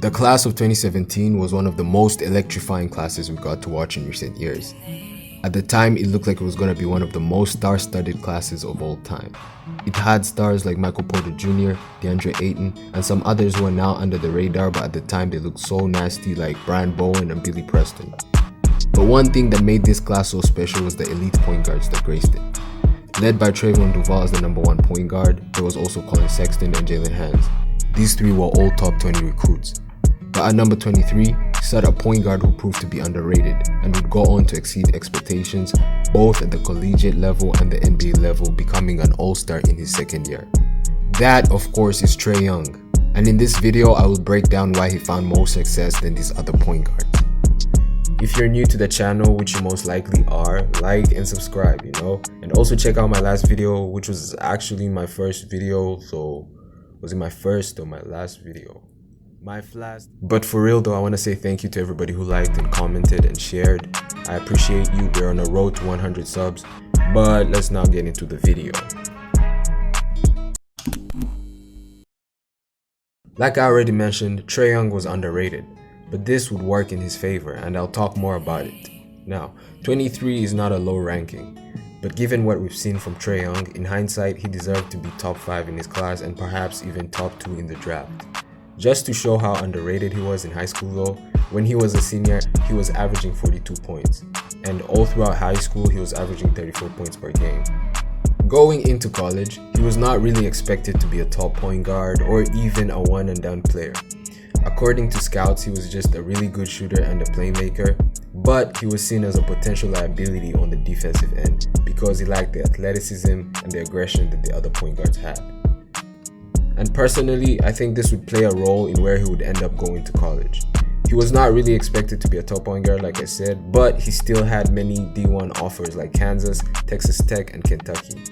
The class of 2017 was one of the most electrifying classes we got to watch in recent years. At the time, it looked like it was going to be one of the most star-studded classes of all time. It had stars like Michael Porter Jr., DeAndre Ayton, and some others who are now under the radar, but at the time they looked so nasty, like Brian Bowen and Billy Preston. But one thing that made this class so special was the elite point guards that graced it. Led by Trevon Duval as the number 1 point guard, there was also Collin Sexton and Jaylen. These three were all top 20 recruits. But at number 23, he sat a point guard who proved to be underrated and would go on to exceed expectations both at the collegiate level and the NBA level, becoming an all-star in his second year. That, of course, is Trae Young, and in this video I will break down why he found more success than these other point guards. If you're new to the channel, which you most likely are, like and subscribe, and also check out my last video, which was actually my first video. So was it my first or my last video? But for real though, I want to say thank you to everybody who liked and commented and shared. I appreciate you. We're on a road to 100 subs, but let's now get into the video. Like I already mentioned, Trae Young was underrated, but this would work in his favor, and I'll talk more about it. Now, 23 is not a low ranking, but given what we've seen from Trae Young, in hindsight, he deserved to be top 5 in his class and perhaps even top 2 in the draft. Just to show how underrated he was in high school though, when he was a senior, he was averaging 42 points, and all throughout high school, he was averaging 34 points per game. Going into college, he was not really expected to be a top point guard or even a one and done player. According to scouts, he was just a really good shooter and a playmaker, but he was seen as a potential liability on the defensive end because he lacked the athleticism and the aggression that the other point guards had. And personally, I think this would play a role in where he would end up going to college. He was not really expected to be a top point guard like I said, but he still had many D1 offers like Kansas, Texas Tech, and Kentucky.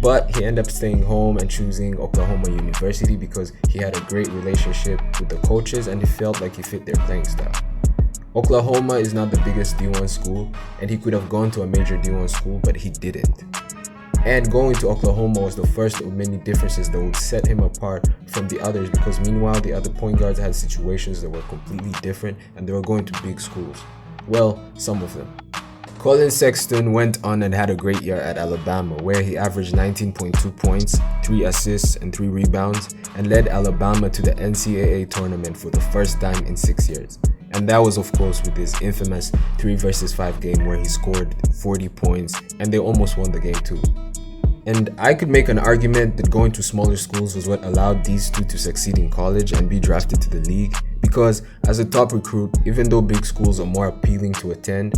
But he ended up staying home and choosing Oklahoma University because he had a great relationship with the coaches and he felt like he fit their playing style. Oklahoma is not the biggest D1 school, and he could have gone to a major D1 school, but he didn't. And going to Oklahoma was the first of many differences that would set him apart from the others, because meanwhile the other point guards had situations that were completely different and they were going to big schools. Well, some of them. Collin Sexton went on and had a great year at Alabama, where he averaged 19.2 points, 3 assists, and 3 rebounds, and led Alabama to the NCAA tournament for the first time in 6 years. And that was of course with his infamous 3 versus 5 game where he scored 40 points and they almost won the game too. And I could make an argument that going to smaller schools was what allowed these two to succeed in college and be drafted to the league, because as a top recruit, even though big schools are more appealing to attend,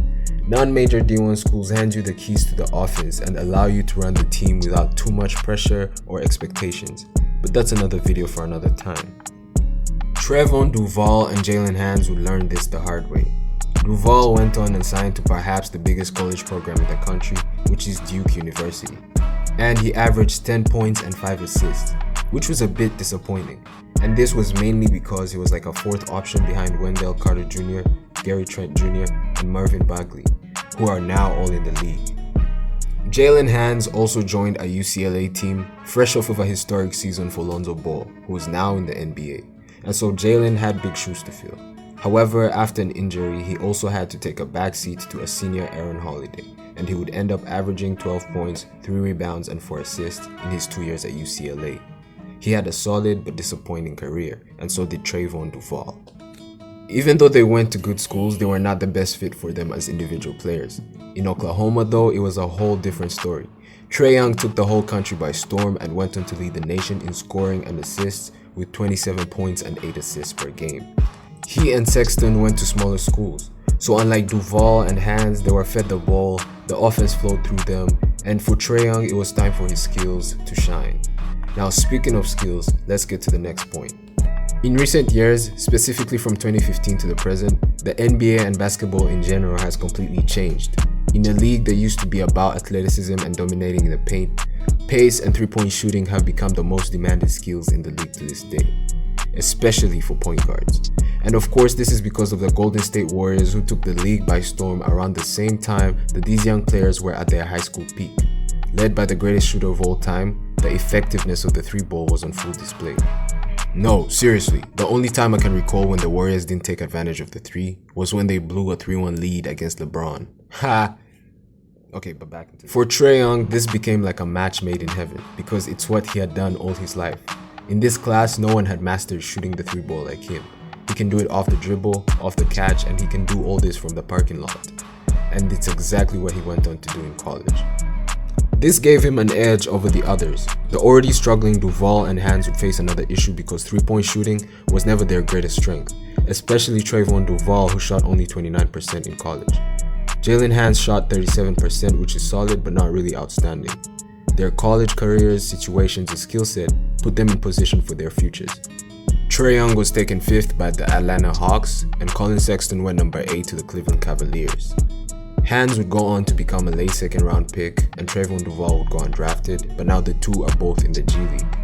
non-major D1 schools hand you the keys to the offense and allow you to run the team without too much pressure or expectations. But that's another video for another time. Trevon Duval and Jaylen would learn this the hard way. Duval went on and signed to perhaps the biggest college program in the country, which is Duke University. And he averaged 10 points and 5 assists, which was a bit disappointing. And this was mainly because he was like a 4th option behind Wendell Carter Jr., Gary Trent Jr., and Marvin Bagley, who are now all in the league. Jaylen also joined a UCLA team fresh off of a historic season for Lonzo Ball, who is now in the NBA. And so Jaylen had big shoes to fill. However, after an injury, he also had to take a backseat to a senior Aaron Holiday, and he would end up averaging 12 points, 3 rebounds, and 4 assists in his 2 years at UCLA. He had a solid but disappointing career, and so did Trevon Duval. Even though they went to good schools, they were not the best fit for them as individual players. In Oklahoma though, it was a whole different story. Trae Young took the whole country by storm and went on to lead the nation in scoring and assists with 27 points and 8 assists per game. He and Sexton went to smaller schools, so unlike Duval and they were fed the ball, the offense flowed through them, and for Trae Young it was time for his skills to shine. Now speaking of skills, let's get to the next point. In recent years, specifically from 2015 to the present, the NBA and basketball in general has completely changed. In a league that used to be about athleticism and dominating in the paint, pace and 3-point shooting have become the most demanded skills in the league to this day, especially for point guards. And of course, this is because of the Golden State Warriors, who took the league by storm around the same time that these young players were at their high school peak. Led by the greatest shooter of all time, the effectiveness of the 3-ball was on full display. No, seriously, the only time I can recall when the Warriors didn't take advantage of the three was when they blew a 3-1 lead against LeBron. Ha! Okay, but back into For Trae Young, this became like a match made in heaven because it's what he had done all his life. In this class, no one had mastered shooting the three ball like him. He can do it off the dribble, off the catch, and he can do all this from the parking lot. And it's exactly what he went on to do in college. This gave him an edge over the others. The already struggling Duval and Hans would face another issue because three-point shooting was never their greatest strength, especially Trevon Duval, who shot only 29% in college. Jaylen Hans shot 37%, which is solid but not really outstanding. Their college careers, situations, and skill set put them in position for their futures. Trae Young was taken 5th by the Atlanta Hawks, and Collin Sexton went number 8 to the Cleveland Cavaliers. Hans would go on to become a late second round pick, and Trevon Duval would go undrafted, but now the two are both in the G League.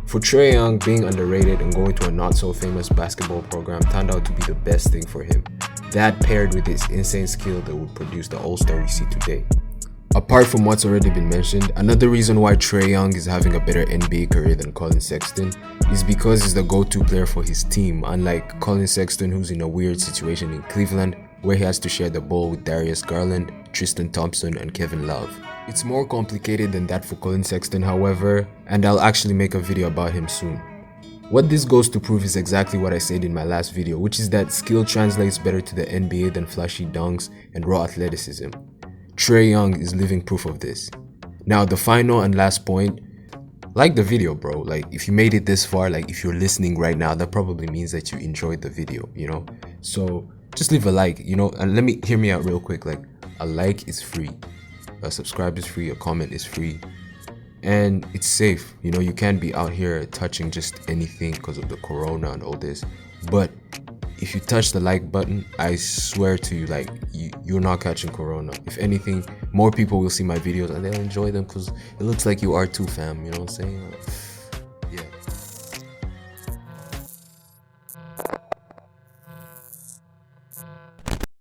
For Trae Young, being underrated and going to a not so famous basketball program turned out to be the best thing for him. That paired with his insane skill that would produce the All-Star we see today. Apart from what's already been mentioned, another reason why Trae Young is having a better NBA career than Collin Sexton is because he's the go-to player for his team, unlike Collin Sexton, who's in a weird situation in Cleveland where he has to share the ball with Darius Garland, Tristan Thompson, and Kevin Love. It's more complicated than that for Collin Sexton, however, and I'll actually make a video about him soon. What this goes to prove is exactly what I said in my last video, which is that skill translates better to the NBA than flashy dunks and raw athleticism. Trae Young is living proof of this. Now, the final and last point, like the video, bro. Like, if you made it this far, like if you're listening right now, that probably means that you enjoyed the video, you know? So just leave a like, you know, and hear me out real quick. Like, a like is free, a subscribe is free, a comment is free, and it's safe. You know, you can't be out here touching just anything because of the corona and all this. But if you touch the like button, I swear to you, like, you're not catching corona. If anything, more people will see my videos and they'll enjoy them because it looks like you are too, fam. You know what I'm saying?